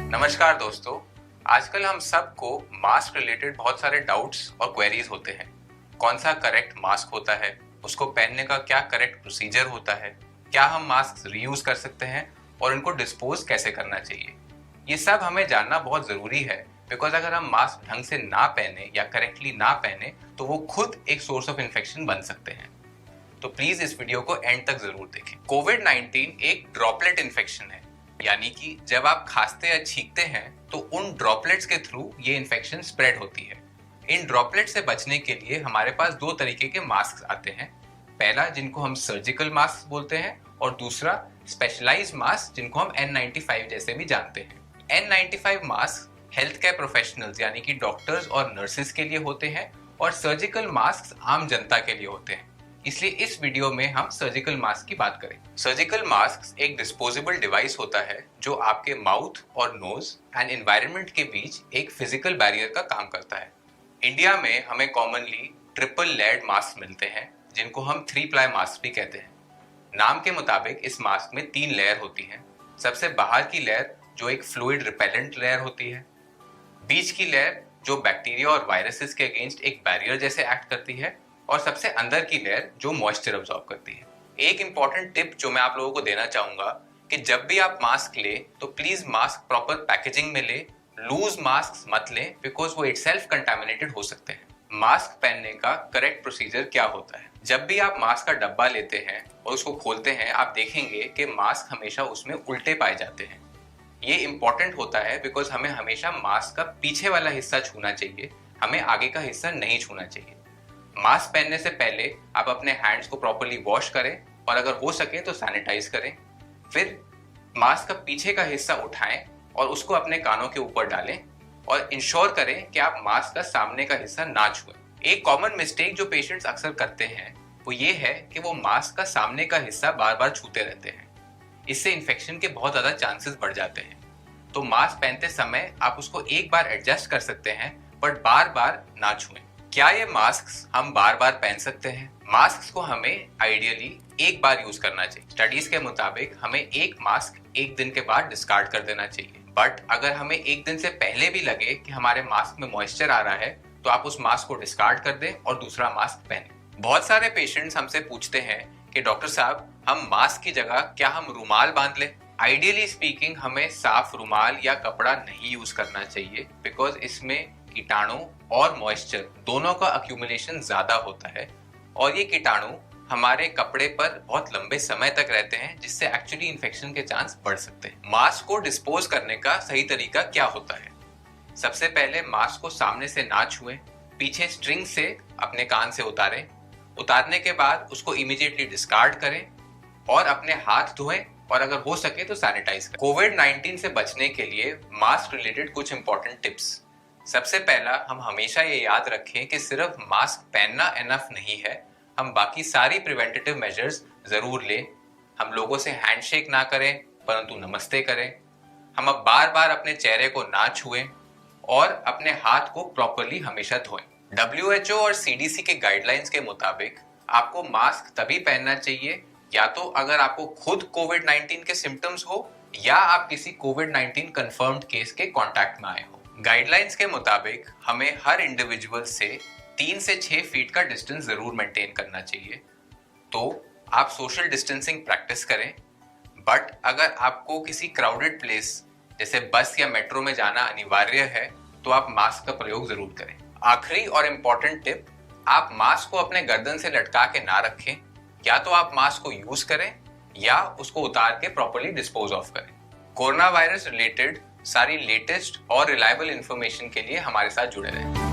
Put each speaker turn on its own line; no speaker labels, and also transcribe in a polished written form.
नमस्कार दोस्तों, आजकल हम सबको मास्क रिलेटेड बहुत सारे डाउट्स और क्वेरीज होते हैं। कौन सा करेक्ट मास्क होता है, उसको पहनने का क्या करेक्ट प्रोसीजर होता है, क्या हम मास्क रीयूज कर सकते हैं और इनको डिस्पोज कैसे करना चाहिए। ये सब हमें जानना बहुत जरूरी है, बिकॉज अगर हम मास्क ढंग से ना पहने या करेक्टली ना पहने तो वो खुद एक सोर्स ऑफ इन्फेक्शन बन सकते हैं। तो प्लीज इस वीडियो को एंड तक जरूर देखें। कोविड-19 एक ड्रॉपलेट इन्फेक्शन है, यानी कि जब आप खांसते या छींकते हैं तो उन ड्रॉपलेट्स के थ्रू ये इन्फेक्शन स्प्रेड होती है। इन ड्रॉपलेट से बचने के लिए हमारे पास दो तरीके के मास्क आते हैं। पहला, जिनको हम सर्जिकल मास्क बोलते हैं, और दूसरा स्पेशलाइज्ड मास्क, जिनको हम N95 जैसे भी जानते हैं। N95 mask health care professionals यानी कि डॉक्टर्स और नर्सेस के लिए होते हैं, और सर्जिकल मास्क आम जनता के लिए होते हैं। इसलिए इस वीडियो में हम सर्जिकल मास्क की बात करें। सर्जिकल मास्क एक डिस्पोजेबल डिवाइस होता है जो आपके माउथ और नोज एंड एनवायरनमेंट के बीच एक फिजिकल बैरियर का काम करता है। इंडिया में हमें कॉमनली ट्रिपल लेयर्ड मास्क मिलते हैं, जिनको हम 3 प्लाई मास्क भी कहते हैं। नाम के मुताबिक इस मास्क में 3 लेयर होती हैं। सबसे बाहर की लेयर जो एक फ्लूइड रिपेलेंट लेयर होती है, बीच की लेयर जो बैक्टीरिया और वायरसेस के अगेंस्ट एक बैरियर जैसे एक्ट करती है, और सबसे अंदर की लेयर जो मॉइस्चर अब्सॉर्ब करती है। एक इंपॉर्टेंट टिप जो मैं आप लोगों को देना चाहूंगा कि जब भी आप मास्क ले तो प्लीज मास्क प्रॉपर पैकेजिंग में ले, लूज मास्क मत लें, बिकॉज वो इटसेल्फ कंटामिनेटेड हो सकते हैं। मास्क पहनने का करेक्ट प्रोसीजर क्या होता है? जब भी आप मास्क का डब्बा लेते हैं और उसको खोलते हैं, आप देखेंगे कि मास्क हमेशा उसमें उल्टे पाए जाते हैं। ये इंपॉर्टेंट होता है बिकॉज हमें हमेशा मास्क का पीछे वाला हिस्सा छूना चाहिए, हमें आगे का हिस्सा नहीं छूना चाहिए। मास्क पहनने से पहले आप अपने हैंड्स को प्रॉपर्ली वॉश करें, और अगर हो सके तो सैनिटाइज करें। फिर मास्क का पीछे का हिस्सा उठाएं और उसको अपने कानों के ऊपर डालें, और इंश्योर करें कि आप मास्क का सामने का हिस्सा ना छुएं। एक कॉमन मिस्टेक जो पेशेंट्स अक्सर करते हैं वो ये है कि वो मास्क का सामने का हिस्सा बार बार छूते रहते हैं। इससे इन्फेक्शन के बहुत ज्यादा चांसेस बढ़ जाते हैं। तो मास्क पहनते समय आप उसको एक बार एडजस्ट कर सकते हैं, बट बार बार ना छुएं। क्या ये मास्क हम बार बार पहन सकते हैं? मास्क को हमें आइडियली एक बार यूज करना चाहिए। स्टडीज के मुताबिक हमें एक मास्क एक दिन के बाद डिस्कार्ड कर देना चाहिए। बट अगर हमें एक दिन से पहले भी लगे कि हमारे मास्क में मॉइस्चर आ रहा है, तो आप उस मास्क को डिस्कार्ड कर दें और दूसरा मास्क पहनें। बहुत सारे पेशेंट्स हमसे पूछते हैं कि डॉक्टर साहब, हम मास्क की जगह क्या हम रुमाल बांध लें? आइडियली स्पीकिंग हमें साफ रुमाल या कपड़ा नहीं यूज करना चाहिए, बिकॉज इसमें कीटाणु और मॉइस्चर दोनों का अक्यूमुलेशन ज्यादा होता है, और ये कीटाणु हमारे कपड़े पर बहुत लंबे समय तक रहते हैं, जिससे एक्चुअली इन्फेक्शन के चांस बढ़ सकते हैं। मास्क को डिस्पोज करने का सही तरीका क्या होता है? सबसे पहले मास्क को सामने से ना छुएं, पीछे स्ट्रिंग से अपने कान से उतारें। उतारने के बाद उसको इमीडिएटली डिस्कार्ड करें और अपने हाथ धोएं, और अगर हो सके तो सैनिटाइज करें। कोविड-19 से बचने के लिए मास्क रिलेटेड कुछ इंपॉर्टेंट टिप्स। सबसे पहला, हम हमेशा ये याद रखें कि सिर्फ मास्क पहनना एनफ नहीं है, हम बाकी सारी प्रिवेंटिव मेजर्स जरूर लें। हम लोगों से हैंडशेक ना करें, परंतु नमस्ते करें। हम अब बार बार अपने चेहरे को ना छुएं, और अपने हाथ को प्रॉपर्ली हमेशा धोएं। WHO और CDC के गाइडलाइंस के मुताबिक आपको मास्क तभी पहनना चाहिए या तो अगर आपको खुद कोविड-19 के सिम्टम्स हो, या आप किसी कोविड-19 कंफर्म्ड केस के कांटेक्ट में आए हो। गाइडलाइंस के मुताबिक हमें हर इंडिविजुअल से 3 से 6 फीट का डिस्टेंस जरूर मेंटेन करना चाहिए। तो आप सोशल डिस्टेंसिंग प्रैक्टिस करें, बट अगर आपको किसी क्राउडेड प्लेस जैसे बस या मेट्रो में जाना अनिवार्य है, तो आप मास्क का प्रयोग जरूर करें। आखिरी और इम्पोर्टेंट टिप, आप मास्क को अपने गर्दन से लटका के ना रखें। या तो आप मास्क को यूज करें या उसको उतार के प्रॉपर्ली डिस्पोज ऑफ करें। कोरोना वायरस रिलेटेड सारी लेटेस्ट और रिलायबल इंफॉर्मेशन के लिए हमारे साथ जुड़े रहें।